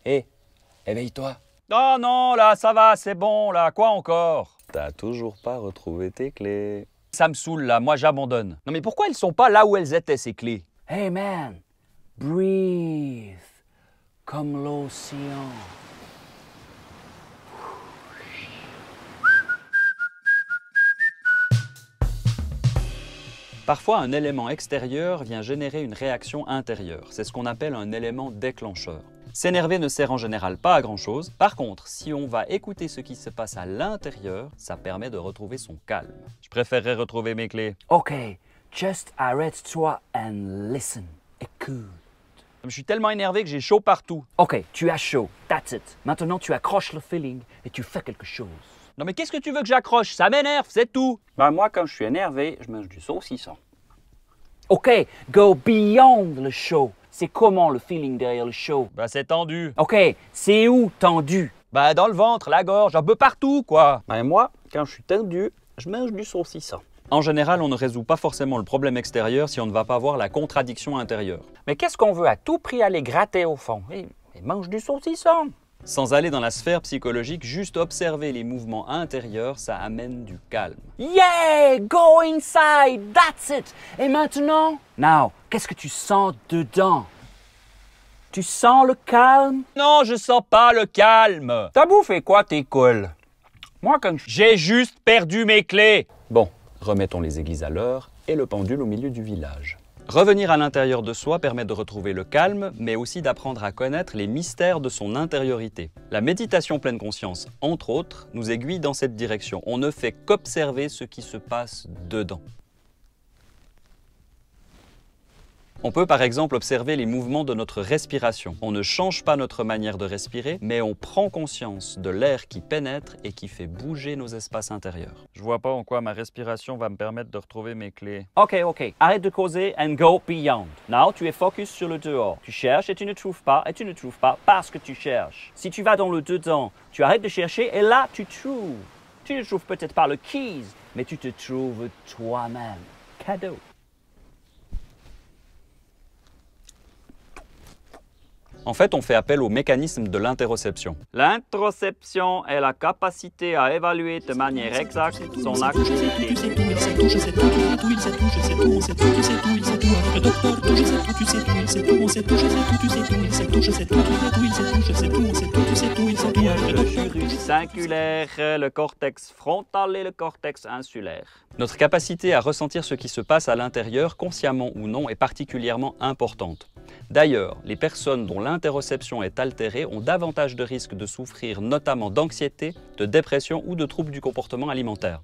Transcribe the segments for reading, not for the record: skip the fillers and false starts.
Hé, éveille-toi. Oh non, là, ça va, c'est bon, là, quoi encore? T'as toujours pas retrouvé tes clés. Ça me saoule, là, moi j'abandonne. Non mais pourquoi elles sont pas là où elles étaient, ces clés? Hey man, breathe comme l'océan. Parfois, un élément extérieur vient générer une réaction intérieure. C'est ce qu'on appelle un élément déclencheur. S'énerver ne sert en général pas à grand-chose. Par contre, si on va écouter ce qui se passe à l'intérieur, ça permet de retrouver son calme. Je préférerais retrouver mes clés. Ok, just arrête-toi and listen. Écoute. Je suis tellement énervé que j'ai chaud partout. Ok, tu as chaud, that's it. Maintenant, tu accroches le feeling et tu fais quelque chose. Non mais qu'est-ce que tu veux que j'accroche? Ça m'énerve, c'est tout. Ben moi, quand je suis énervé, je mange du saucisson. Ok, go beyond le show. C'est comment le feeling derrière le show? Bah c'est tendu. Ok, c'est où tendu? Bah dans le ventre, la gorge, un peu partout quoi. Ben moi, quand je suis tendu, je mange du saucisson. En général, on ne résout pas forcément le problème extérieur si on ne va pas voir la contradiction intérieure. Mais qu'est-ce qu'on veut à tout prix aller gratter au fond? Et mange du saucisson. Sans aller dans la sphère psychologique, juste observer les mouvements intérieurs, ça amène du calme. Yeah! Go inside! That's it! Et maintenant? Now, qu'est-ce que tu sens dedans? Tu sens le calme? Non, je sens pas le calme. T'as bouffé quoi tes couilles? Moi, quand J'ai juste perdu mes clés. Bon, remettons les aiguilles à l'heure et le pendule au milieu du village. Revenir à l'intérieur de soi permet de retrouver le calme, mais aussi d'apprendre à connaître les mystères de son intériorité. La méditation pleine conscience, entre autres, nous aiguille dans cette direction. On ne fait qu'observer ce qui se passe dedans. On peut par exemple observer les mouvements de notre respiration. On ne change pas notre manière de respirer, mais on prend conscience de l'air qui pénètre et qui fait bouger nos espaces intérieurs. Je vois pas en quoi ma respiration va me permettre de retrouver mes clés. Ok, arrête de causer and go beyond. Now, tu es focus sur le dehors. Tu cherches et tu ne trouves pas, et tu ne trouves pas parce que tu cherches. Si tu vas dans le dedans, tu arrêtes de chercher et là, tu trouves. Tu ne trouves peut-être pas le keys, mais tu te trouves toi-même. Cadeau. En fait, on fait appel au mécanisme de l'interoception. L'interoception est la capacité à évaluer de manière exacte son activité. Sinculaire, le cortex frontal et le cortex insulaire. Notre capacité à ressentir ce qui se passe à l'intérieur, consciemment ou non, est particulièrement importante. D'ailleurs, les personnes dont l'interoception est altérée ont davantage de risques de souffrir notamment d'anxiété, de dépression ou de troubles du comportement alimentaire.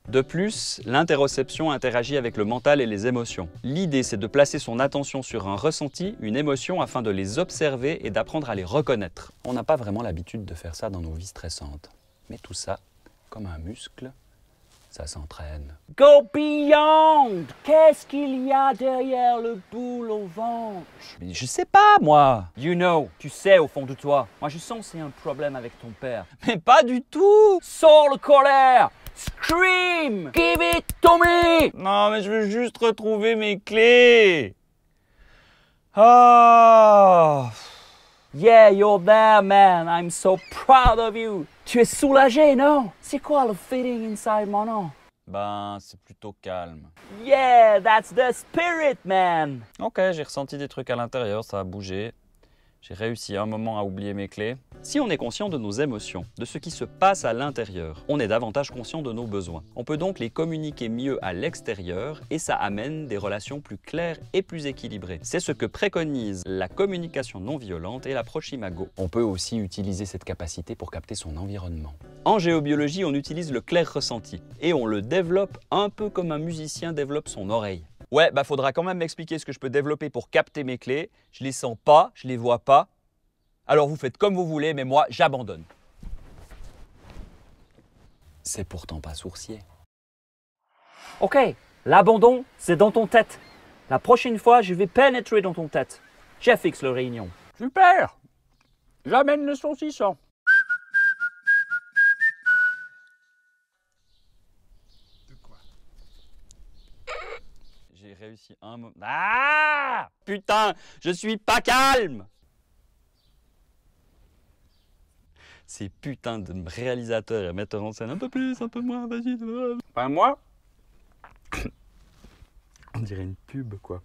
De plus, l'interoception interagit avec le mental et les émotions. L'idée, c'est de placer son attention sur un ressenti, une émotion, afin de les observer et d'apprendre à les reconnaître. On n'a pas vraiment l'habitude de faire ça dans nos vies stressantes. Mais tout ça, comme un muscle, ça s'entraîne. Go beyond! Qu'est-ce qu'il y a derrière le boule au ventre? Mais je sais pas, moi. You know, tu sais au fond de toi. Moi, je sens que c'est un problème avec ton père. Mais pas du tout. Sors le colère! Scream! Give it to me! Non, mais je veux juste retrouver mes clés. Ah. Yeah, you're there, man. I'm so proud of you. Tu es soulagé, non? C'est quoi le feeling inside, mon nom? Ben, c'est plutôt calme. Yeah, that's the spirit, man. Ok, j'ai ressenti des trucs à l'intérieur, ça a bougé. J'ai réussi un moment à oublier mes clés. Si on est conscient de nos émotions, de ce qui se passe à l'intérieur, on est davantage conscient de nos besoins. On peut donc les communiquer mieux à l'extérieur et ça amène des relations plus claires et plus équilibrées. C'est ce que préconise la communication non violente et l'approche Imago. On peut aussi utiliser cette capacité pour capter son environnement. En géobiologie, on utilise le clair ressenti et on le développe un peu comme un musicien développe son oreille. Ouais, bah faudra quand même m'expliquer ce que je peux développer pour capter mes clés. Je les sens pas, je les vois pas. Alors vous faites comme vous voulez, mais moi, j'abandonne. C'est pourtant pas sourcier. Ok, l'abandon, c'est dans ton tête. La prochaine fois, je vais pénétrer dans ton tête. Je fixe le réunion. Super! J'amène le saucisson. J'ai réussi un moment. Ah! Putain, je suis pas calme! ces putains de réalisateurs et metteurs en scène. Un peu plus, un peu moins, vas-y. Enfin, moi, on dirait une pub, quoi.